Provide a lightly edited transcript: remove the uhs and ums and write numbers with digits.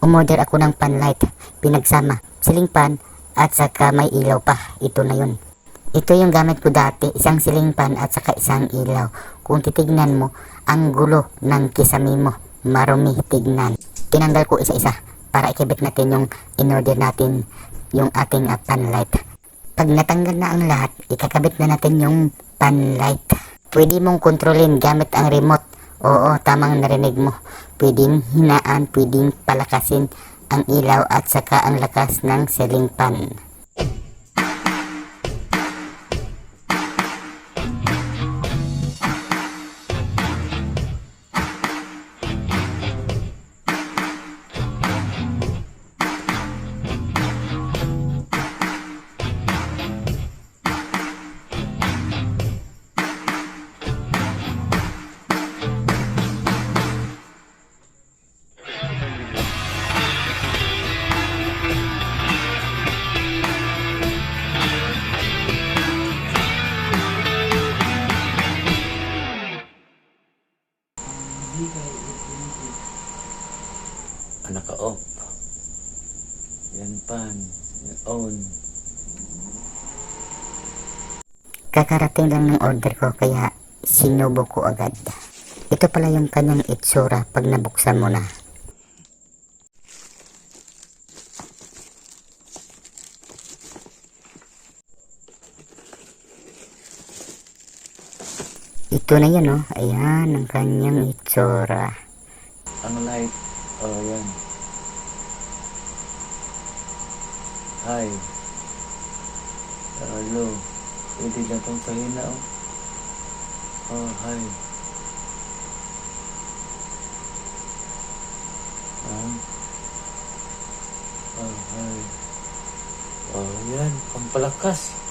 Umorder ako ng pan light, pinagsama, ceiling fan, at saka may ilaw pa. Ito na yun. Ito yung gamit ko dati, isang ceiling fan at saka isang ilaw. Kung titignan mo, ang gulo ng kisame mo, marumi tignan. Tinanggal ko isa-isa para ikabit natin yung in-order natin, yung ating pan light. Pag natanggal na ang lahat, ikakabit na natin yung pan light. Pwede mong kontrolin gamit ang remote. Oo, tamang narinig mo. Pwedeng hinaan, pwedeng palakasin ang ilaw at saka ang lakas ng ceiling fan. Naka-off. Yan pan. On. Kakarating lang ng order ko kaya sinubo ko agad. Ito pala yung kanyang itsura pag nabuksan mo na. Ito na yun, oh. Ayan ang kanyang itsura. Ang light. Oh, yan. Hi. Hello. Pwede na itong pahina, oh. Oh, hi. Oh, hi. Oh, yan. Pampalakas.